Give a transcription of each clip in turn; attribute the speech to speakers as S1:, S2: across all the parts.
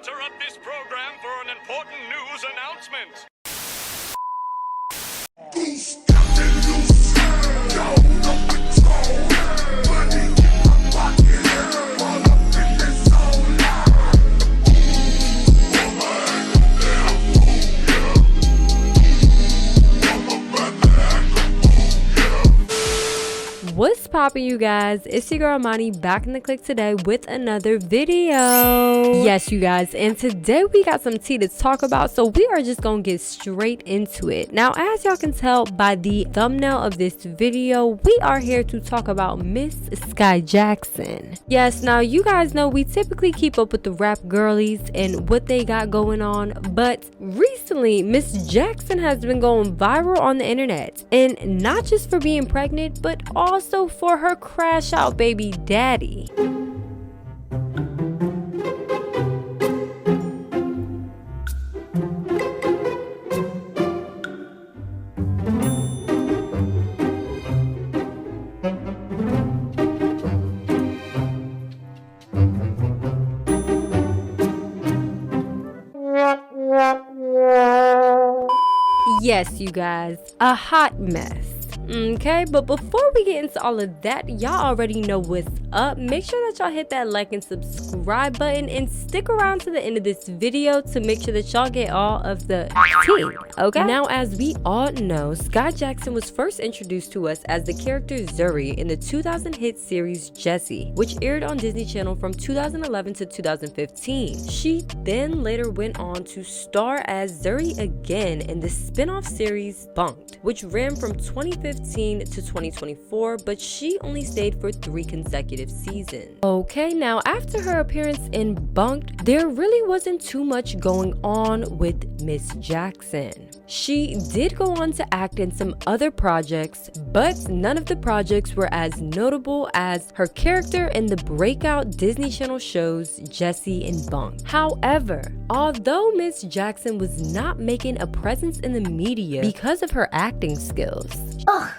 S1: interrupt this program for an important news announcement.
S2: What's poppin', you guys? It's your girl Mani back in the click today with another video. Yes, you guys, and today we got some tea to talk about, so we are just gonna get straight into it. Now, as y'all can tell by the thumbnail of this video, we are here to talk about Miss Skai Jackson. Yes, now you guys know we typically keep up with the rap girlies and what they got going on, but recently Miss Jackson has been going viral on the internet, and not just for being pregnant, but also for her crash out baby daddy. Yes, you guys, a hot mess. Okay, but before we get into all of that, y'all already know what's up. Make sure that y'all hit that like and subscribe button and stick around to the end of this video to make sure that y'all get all of the tea. Okay, now as we all know, Skai Jackson was first introduced to us as the character Zuri in the 2000 hit series Jessie, which aired on Disney Channel from 2011 to 2015. She then later went on to star as Zuri again in the spin-off series Bunked, which ran from 2015 to 2024, but she only stayed for 3 consecutive seasons. Okay, now after her appearance in Bunked, there really wasn't too much going on with Miss Jackson. She did go on to act in some other projects, but none of the projects were as notable as her character in the breakout Disney Channel shows Jessie and Bunked. However, although Miss Jackson was not making a presence in the media because of her acting skills.
S3: Ugh,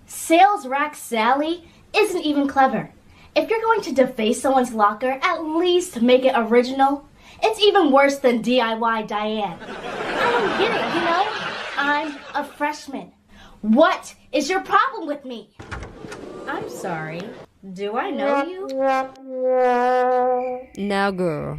S3: sales rack Sally isn't even clever. If you're going to deface someone's locker, at least make it original. It's even worse than DIY Diane. I don't get it, you know? I'm a freshman. What is your problem with me? I'm sorry. Do I know you?
S2: Now, girl.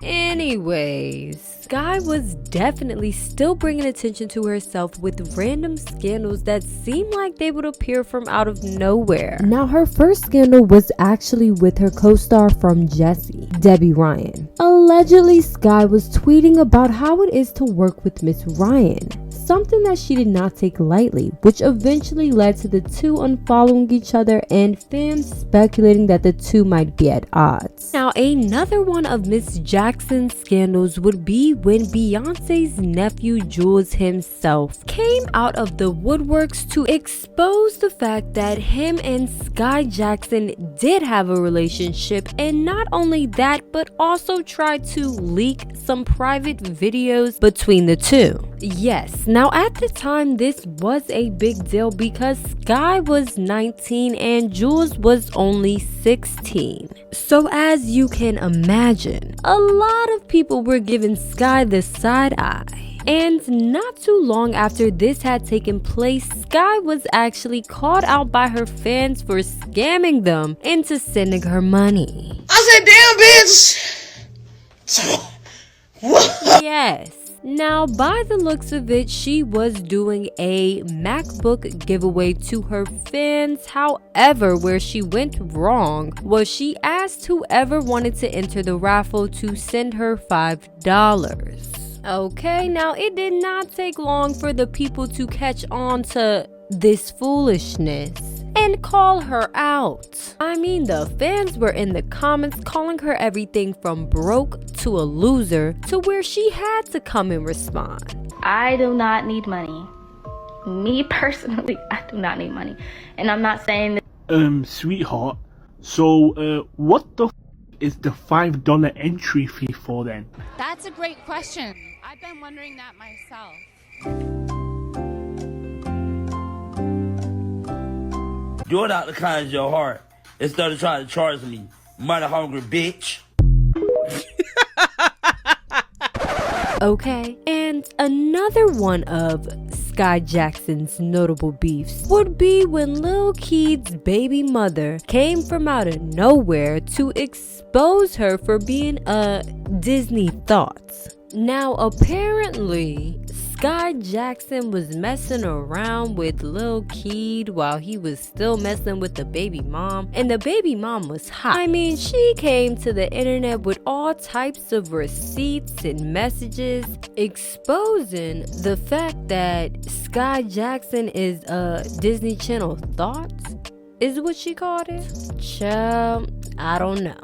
S2: Anyways, Skai was definitely still bringing attention to herself with random scandals that seemed like they would appear from out of nowhere. Now, her first scandal was actually with her co-star from Jessie, Debbie Ryan. Allegedly, Skai was tweeting about how it is to work with Miss Ryan, something that she did not take lightly, which eventually led to the two unfollowing each other and fans speculating that the two might be at odds. Now, another one of Miss Jackson's scandals would be when Beyonce's nephew Jules himself came out of the woodworks to expose the fact that him and Skai Jackson did have a relationship, and not only that, but also tried to leak some private videos between the two. Yes, now at the time this was a big deal because Skai was 19 and Jules was only 16. So as you can imagine, a lot of people were giving Skai the side eye. And not too long after this had taken place, Skai was actually called out by her fans for scamming them into sending her money.
S4: I said, damn, bitch!
S2: Yes. Now, by the looks of it, she was doing a MacBook giveaway to her fans. However, where she went wrong was she asked whoever wanted to enter the raffle to send her $5. Okay, now it did not take long for the people to catch on to this foolishness and call her out. I mean, the fans were in the comments calling her everything from broke to a loser, to where she had to come and respond.
S3: I do not need money. Me personally, I do not need money. And I'm not saying that.
S4: Sweetheart, so, what the is the $5 entry fee for then?
S5: That's a great question. I've been wondering that myself.
S6: You're not the kind of your heart instead of trying to charge me. Money hungry bitch.
S2: Okay, and another one of Skai Jackson's notable beefs would be when Lil Keed's baby mother came from out of nowhere to expose her for being a Disney thoughts. Now apparently Skai Jackson was messing around with Lil Keed while he was still messing with the baby mom, and the baby mom was hot. I mean, she came to the internet with all types of receipts and messages exposing the fact that Skai Jackson is a Disney Channel thoughts, is what she called it. Child, I don't know.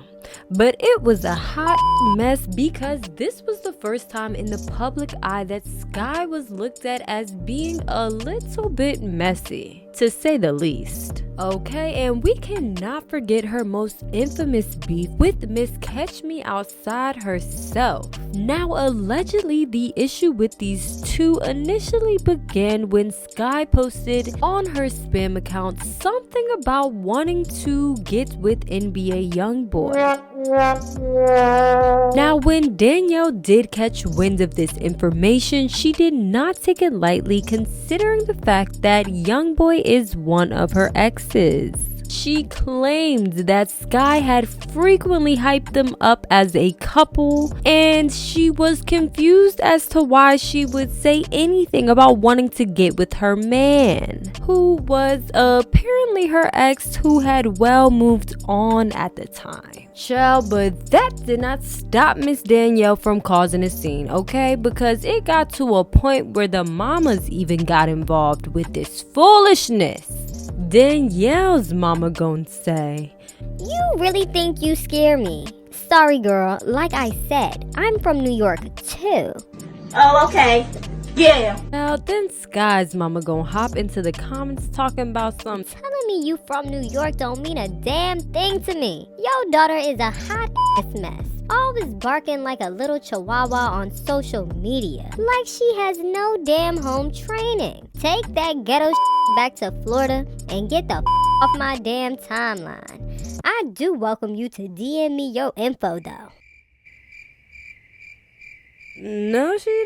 S2: But it was a hot mess because this was the first time in the public eye that Skai was looked at as being a little bit messy, to say the least. Okay, and we cannot forget her most infamous beef with Miss Catch Me Outside herself. Now, allegedly, the issue with these two initially began when Skai posted on her spam account something about wanting to get with NBA YoungBoy. Now, when Danielle did catch wind of this information, she did not take it lightly, considering the fact that YoungBoy is one of her exes. She claimed that Skai had frequently hyped them up as a couple, and she was confused as to why she would say anything about wanting to get with her man, who was apparently her ex who had well moved on at the time. Child, but that did not stop Miss Danielle from causing a scene, okay? Because it got to a point where the mamas even got involved with this foolishness. Danielle's mama gon' say,
S7: "You really think you scare me? Sorry, girl. Like I said, I'm from New York, too."
S3: Oh, okay. Yeah.
S2: Now then Skai's mama gon' hop into the comments talking about some
S7: Telling me you from New York don't mean a damn thing to me. Your daughter is a hot ass mess. Always barking like a little chihuahua on social media. Like she has no damn home training. Take that ghetto back to Florida and get the off my damn timeline. I do welcome you to DM me your info though.
S2: No, she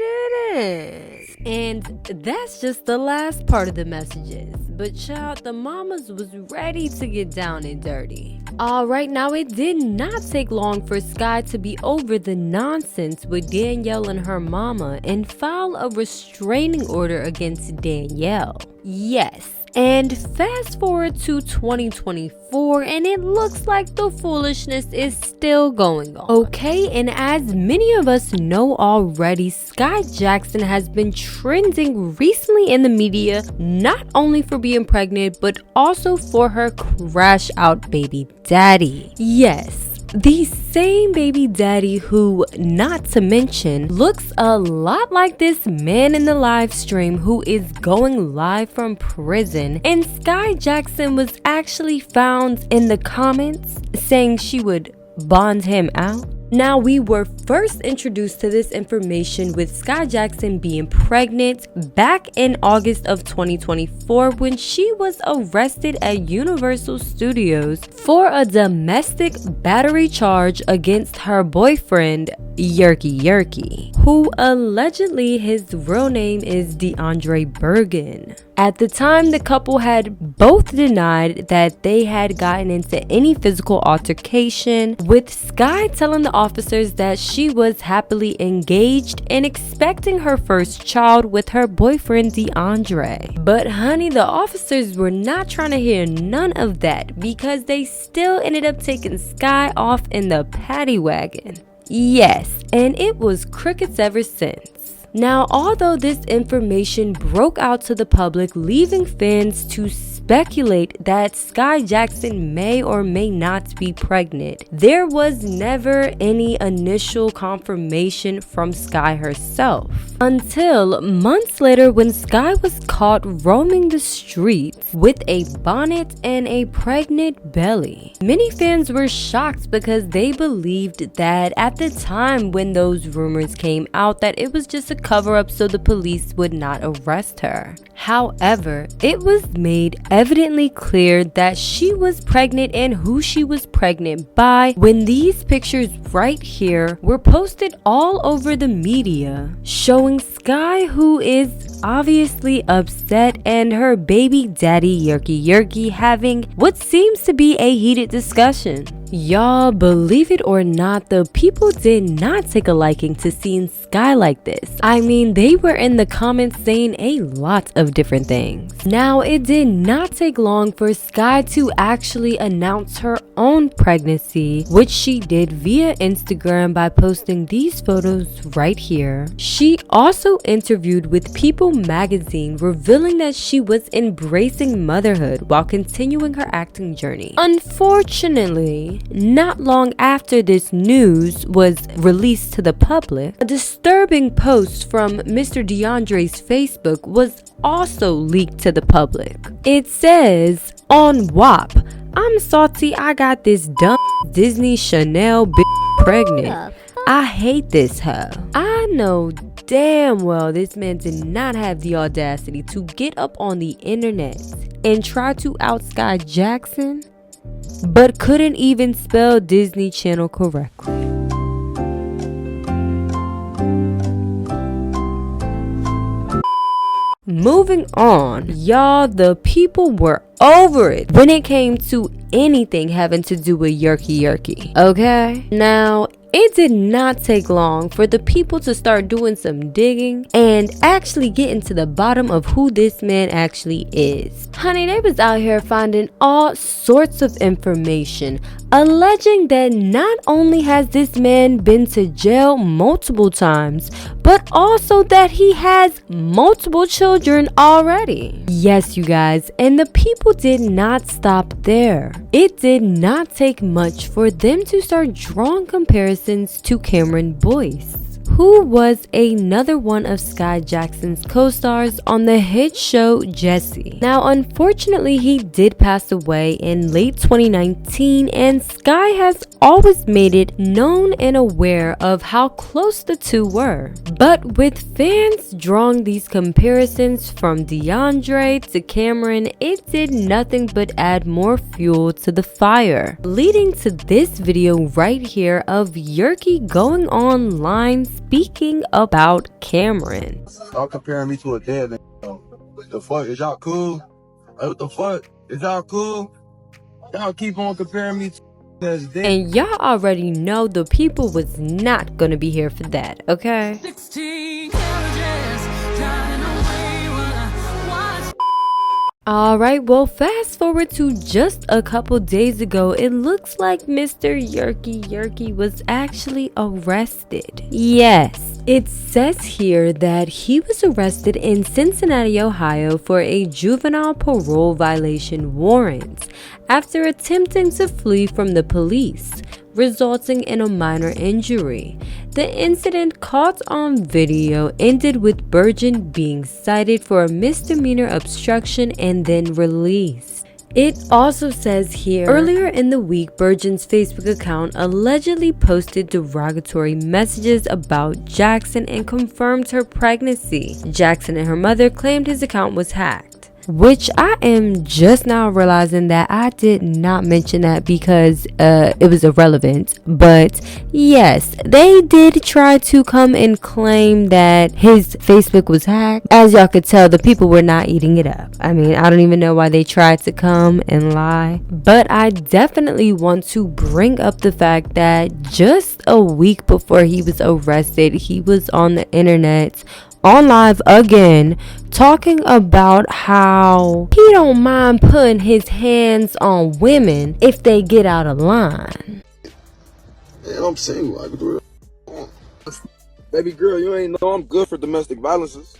S2: didn't. And that's just the last part of the messages. But child, the mamas was ready to get down and dirty. Alright, now it did not take long for Skai to be over the nonsense with Danielle and her mama and file a restraining order against Danielle. Yes. And fast forward to 2024 and it looks like the foolishness is still going on. Okay, and as many of us know already, Skai Jackson has been trending recently in the media, not only for being pregnant, but also for her crash out baby daddy. Yes. The same baby daddy who, not to mention, looks a lot like this man in the live stream who is going live from prison, and Skai Jackson was actually found in the comments saying she would bond him out. Now, we were first introduced to this information with Skai Jackson being pregnant back in August of 2024 when she was arrested at Universal Studios for a domestic battery charge against her boyfriend, Yerky, who allegedly his real name is DeAndre Bergen. At the time, the couple had both denied that they had gotten into any physical altercation, with Skai telling the officers that she was happily engaged and expecting her first child with her boyfriend DeAndre. But honey, the officers were not trying to hear none of that because they still ended up taking Skai off in the paddy wagon. Yes, and it was crickets ever since. Now, although this information broke out to the public, leaving fans to speculate that Skai Jackson may or may not be pregnant, there was never any initial confirmation from Skai herself. Until months later when Skai was caught roaming the streets with a bonnet and a pregnant belly. Many fans were shocked because they believed that at the time when those rumors came out that it was just a cover-up so the police would not arrest her. However, it was made evidently clear that she was pregnant and who she was pregnant by when these pictures right here were posted all over the media, showing Skai, who is obviously upset, and her baby daddy Yerky having what seems to be a heated discussion. Y'all, believe it or not, the people did not take a liking to seeing Skai like this. I mean, they were in the comments saying a lot of different things. Now, it did not take long for Skai to actually announce her own pregnancy, which she did via Instagram by posting these photos right here. She also interviewed with People magazine, revealing that she was embracing motherhood while continuing her acting journey. Unfortunately, not long after this news was released to the public, a disturbing post from Mr. DeAndre's Facebook was also leaked to the public. It says, on WAP, I'm salty I got this dumb Disney Chanel bitch pregnant. I hate this hoe. I know damn well this man did not have the audacity to get up on the internet and try to out Skai Jackson, but couldn't even spell Disney Channel correctly. Moving on, y'all, the people were over it when it came to anything having to do with Yerky. Okay? Now, it did not take long for the people to start doing some digging and actually getting to the bottom of who this man actually is. Honey, they was out here finding all sorts of information, alleging that not only has this man been to jail multiple times, but also that he has multiple children already. Yes, you guys, and the people did not stop there. It did not take much for them to start drawing comparisons to Cameron Boyce, who was another one of Skai Jackson's co-stars on the hit show Jessie. Now, unfortunately, he did pass away in late 2019, and Skai has always made it known and aware of how close the two were. But with fans drawing these comparisons from DeAndre to Cameron, it did nothing but add more fuel to the fire, leading to this video right here of Yerky going online speaking about Cameron.
S6: Y'all comparing me to a dead nigga. What the fuck? Is y'all cool? What the fuck? Is y'all cool? Y'all keep on comparing me to that's dead.
S2: And y'all already know the people was not gonna be here for that, okay? 16 Alright, well, fast forward to just a couple days ago, it looks like Mr. Yerky was actually arrested. Yes, it says here that he was arrested in Cincinnati, Ohio for a juvenile parole violation warrant after attempting to flee from the police, resulting in a minor injury. The incident, caught on video, ended with Burgeon being cited for a misdemeanor obstruction and then released. It also says here, earlier in the week, Burgeon's Facebook account allegedly posted derogatory messages about Jackson and confirmed her pregnancy. Jackson and her mother claimed his account was hacked, which I am just now realizing that I did not mention that because it was irrelevant. But yes, they did try to come and claim that his Facebook was hacked. As y'all could tell, the people were not eating it up. I mean, I don't even know why they tried to come and lie. But I definitely want to bring up the fact that just a week before he was arrested, he was on the internet on live again, talking about how he don't mind putting his hands on women if they get out of line.
S6: Man, I'm single. I can do it. Baby girl, you ain't know I'm good for domestic violences.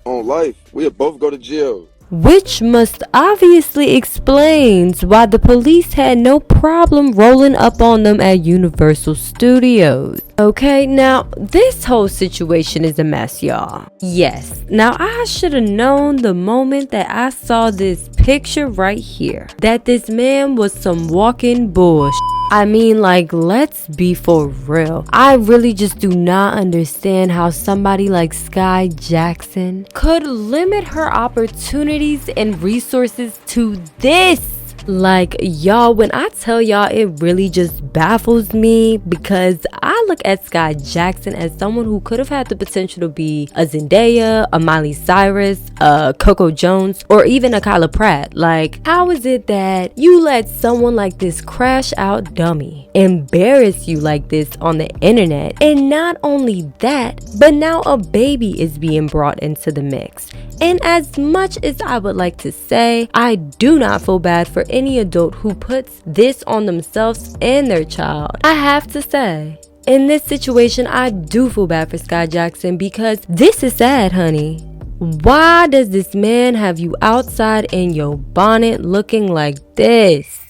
S6: On life, we'll both go to jail.
S2: Which must obviously explains why the police had no problem rolling up on them at Universal Studios. Okay, now this whole situation is a mess, y'all. Yes, now I should have known the moment that I saw this picture right here that this man was some walking bullshit. I mean, like, let's be for real. I really just do not understand how somebody like Skai Jackson could limit her opportunity opportunities and resources to this. Like, y'all, when I tell y'all, it really just baffles me because I look at Skai Jackson as someone who could have had the potential to be a Zendaya, a Miley Cyrus, a Coco Jones, or even a Kyla Pratt. Like, how is it that you let someone like this crash out dummy embarrass you like this on the internet? And not only that, but now a baby is being brought into the mix. And as much as I would like to say, I do not feel bad for any adult who puts this on themselves and their child, I have to say, in this situation, I do feel bad for Skai Jackson because this is sad, honey. Why does this man have you outside in your bonnet looking like this?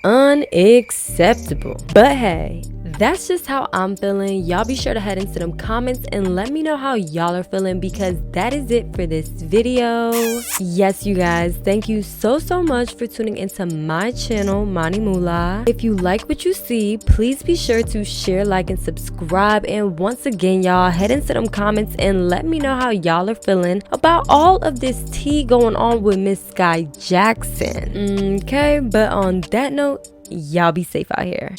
S2: Unacceptable. But hey, that's just how I'm feeling. Y'all be sure to head into them comments and let me know how y'all are feeling, because that is it for this video. Yes, you guys, thank you so much for tuning into my channel, Manimullaaa. If you like what you see, please be sure to share, like, and subscribe. And once again, y'all, head into them comments and let me know how y'all are feeling about all of this tea going on with Miss Skai Jackson. Okay, but on that note, y'all be safe out here.